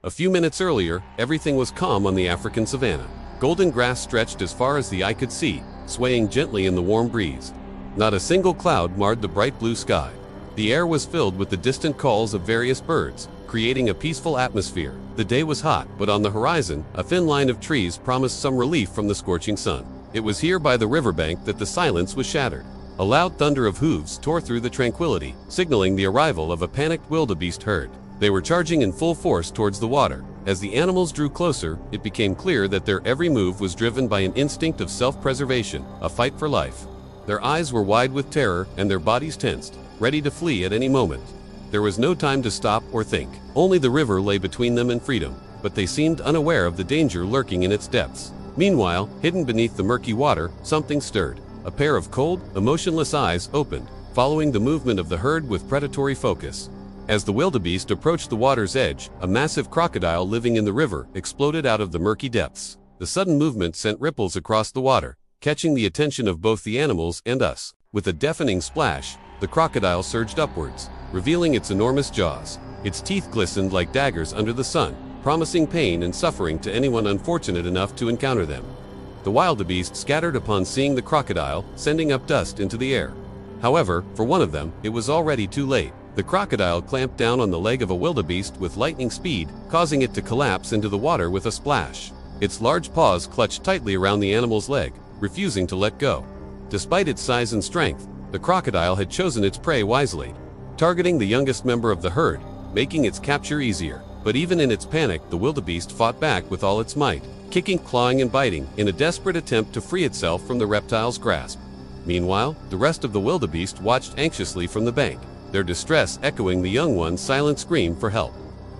A few minutes earlier, everything was calm on the African savanna. Golden grass stretched as far as the eye could see, swaying gently in the warm breeze. Not a single cloud marred the bright blue sky. The air was filled with the distant calls of various birds, creating a peaceful atmosphere. The day was hot, but on the horizon, a thin line of trees promised some relief from the scorching sun. It was here by the riverbank that the silence was shattered. A loud thunder of hooves tore through the tranquility, signaling the arrival of a panicked wildebeest herd. They were charging in full force towards the water. As the animals drew closer, it became clear that their every move was driven by an instinct of self-preservation, a fight for life. Their eyes were wide with terror and their bodies tensed, ready to flee at any moment. There was no time to stop or think. Only the river lay between them and freedom, but they seemed unaware of the danger lurking in its depths. Meanwhile, hidden beneath the murky water, something stirred. A pair of cold, emotionless eyes opened, following the movement of the herd with predatory focus. As the wildebeest approached the water's edge, a massive crocodile living in the river exploded out of the murky depths. The sudden movement sent ripples across the water, catching the attention of both the animals and us. With a deafening splash, the crocodile surged upwards, revealing its enormous jaws. Its teeth glistened like daggers under the sun, promising pain and suffering to anyone unfortunate enough to encounter them. The wildebeest scattered upon seeing the crocodile, sending up dust into the air. However, for one of them, it was already too late. The crocodile clamped down on the leg of a wildebeest with lightning speed, causing it to collapse into the water with a splash. Its large paws clutched tightly around the animal's leg, refusing to let go. Despite its size and strength, the crocodile had chosen its prey wisely, targeting the youngest member of the herd, making its capture easier. But even in its panic, the wildebeest fought back with all its might, kicking, clawing, and biting in a desperate attempt to free itself from the reptile's grasp. Meanwhile, the rest of the wildebeest watched anxiously from the bank, their distress echoing the young one's silent scream for help.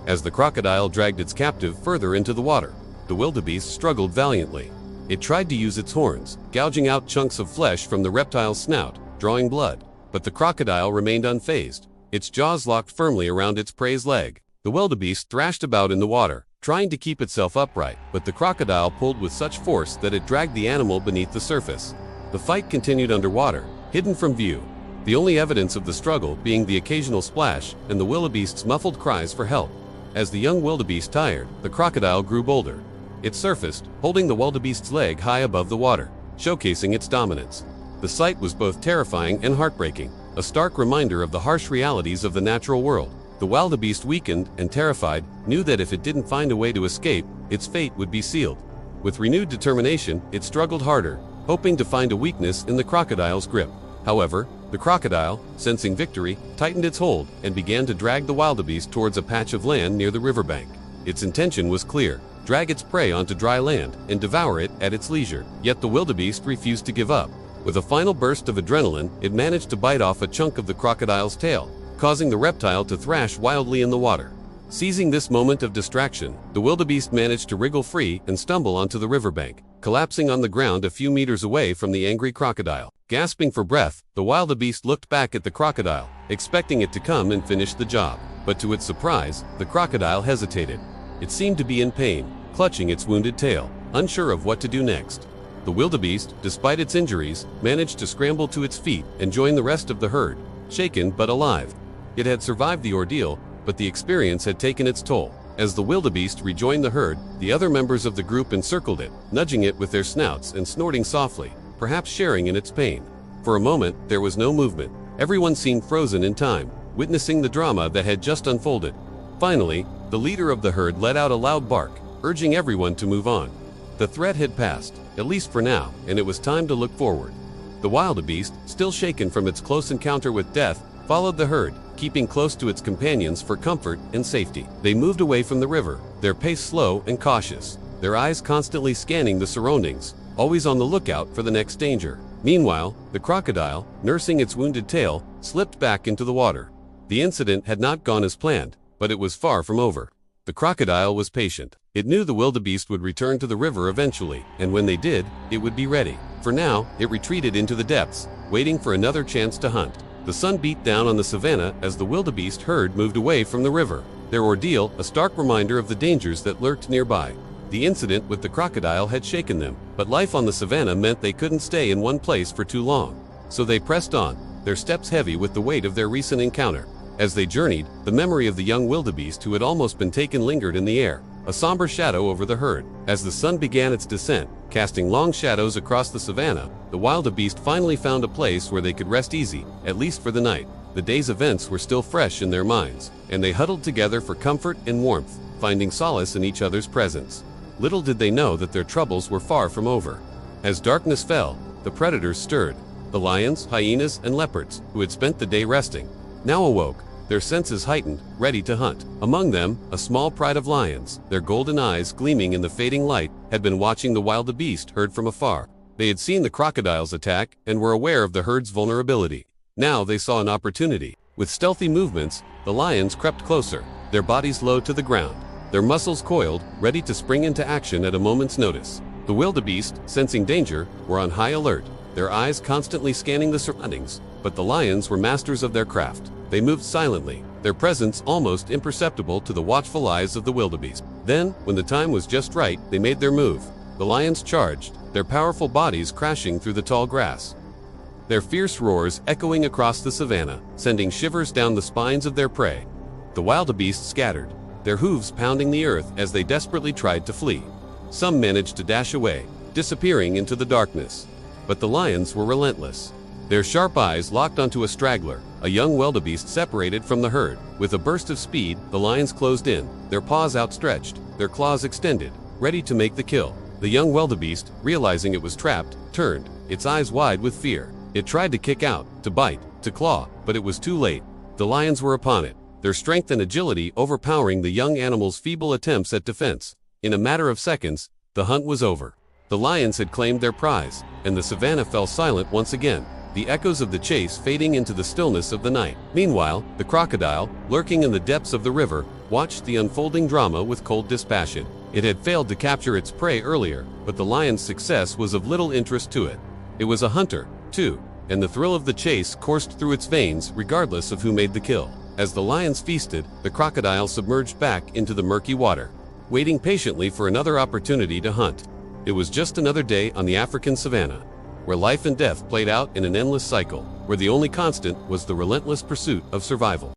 As the crocodile dragged its captive further into the water, the wildebeest struggled valiantly. It tried to use its horns, gouging out chunks of flesh from the reptile's snout, drawing blood. But the crocodile remained unfazed, its jaws locked firmly around its prey's leg. The wildebeest thrashed about in the water, trying to keep itself upright, but the crocodile pulled with such force that it dragged the animal beneath the surface. The fight continued underwater, hidden from view, the only evidence of the struggle being the occasional splash and the wildebeest's muffled cries for help. As the young wildebeest tired, the crocodile grew bolder. It surfaced, holding the wildebeest's leg high above the water, showcasing its dominance. The sight was both terrifying and heartbreaking, a stark reminder of the harsh realities of the natural world. The wildebeest, weakened and terrified, knew that if it didn't find a way to escape, its fate would be sealed. With renewed determination, it struggled harder, hoping to find a weakness in the crocodile's grip. However, the crocodile, sensing victory, tightened its hold and began to drag the wildebeest towards a patch of land near the riverbank. Its intention was clear: drag its prey onto dry land and devour it at its leisure. Yet the wildebeest refused to give up. With a final burst of adrenaline, it managed to bite off a chunk of the crocodile's tail, causing the reptile to thrash wildly in the water. Seizing this moment of distraction, the wildebeest managed to wriggle free and stumble onto the riverbank, collapsing on the ground a few meters away from the angry crocodile. Gasping for breath, the wildebeest looked back at the crocodile, expecting it to come and finish the job. But to its surprise, the crocodile hesitated. It seemed to be in pain, clutching its wounded tail, unsure of what to do next. The wildebeest, despite its injuries, managed to scramble to its feet and join the rest of the herd, shaken but alive. It had survived the ordeal, but the experience had taken its toll. As the wildebeest rejoined the herd, the other members of the group encircled it, nudging it with their snouts and snorting softly, perhaps sharing in its pain. For a moment, there was no movement. Everyone seemed frozen in time, witnessing the drama that had just unfolded. Finally, the leader of the herd let out a loud bark, urging everyone to move on. The threat had passed, at least for now, and it was time to look forward. The wildebeest, still shaken from its close encounter with death, followed the herd, keeping close to its companions for comfort and safety. They moved away from the river, their pace slow and cautious, their eyes constantly scanning the surroundings, always on the lookout for the next danger. Meanwhile, the crocodile, nursing its wounded tail, slipped back into the water. The incident had not gone as planned, but it was far from over. The crocodile was patient. It knew the wildebeest would return to the river eventually, and when they did, it would be ready. For now, it retreated into the depths, waiting for another chance to hunt. The sun beat down on the savanna as the wildebeest herd moved away from the river, their ordeal a stark reminder of the dangers that lurked nearby. The incident with the crocodile had shaken them, but life on the savanna meant they couldn't stay in one place for too long. So they pressed on, their steps heavy with the weight of their recent encounter. As they journeyed, the memory of the young wildebeest who had almost been taken lingered in the air, a somber shadow over the herd. As the sun began its descent, casting long shadows across the savannah, the wildebeest finally found a place where they could rest easy, at least for the night. The day's events were still fresh in their minds, and they huddled together for comfort and warmth, finding solace in each other's presence. Little did they know that their troubles were far from over. As darkness fell, the predators stirred. The lions, hyenas, and leopards, who had spent the day resting, now awoke, their senses heightened, ready to hunt. Among them, a small pride of lions, their golden eyes gleaming in the fading light, had been watching the wildebeest herd from afar. They had seen the crocodile's attack and were aware of the herd's vulnerability. Now they saw an opportunity. With stealthy movements, the lions crept closer, their bodies low to the ground, their muscles coiled, ready to spring into action at a moment's notice. The wildebeest, sensing danger, were on high alert, their eyes constantly scanning the surroundings, but the lions were masters of their craft. They moved silently, their presence almost imperceptible to the watchful eyes of the wildebeest. Then, when the time was just right, they made their move. The lions charged, their powerful bodies crashing through the tall grass, their fierce roars echoing across the savannah, sending shivers down the spines of their prey. The wildebeest scattered, their hooves pounding the earth as they desperately tried to flee. Some managed to dash away, disappearing into the darkness. But the lions were relentless. Their sharp eyes locked onto a straggler, a young wildebeest separated from the herd. With a burst of speed, the lions closed in, their paws outstretched, their claws extended, ready to make the kill. The young wildebeest, realizing it was trapped, turned, its eyes wide with fear. It tried to kick out, to bite, to claw, but it was too late. The lions were upon it, their strength and agility overpowering the young animal's feeble attempts at defense. In a matter of seconds, the hunt was over. The lions had claimed their prize, and the savannah fell silent once again, the echoes of the chase fading into the stillness of the night. Meanwhile, the crocodile, lurking in the depths of the river, watched the unfolding drama with cold dispassion. It had failed to capture its prey earlier, but the lion's success was of little interest to it. It was a hunter, too, and the thrill of the chase coursed through its veins regardless of who made the kill. As the lions feasted, the crocodile submerged back into the murky water, waiting patiently for another opportunity to hunt. It was just another day on the African savannah, where life and death played out in an endless cycle, where the only constant was the relentless pursuit of survival.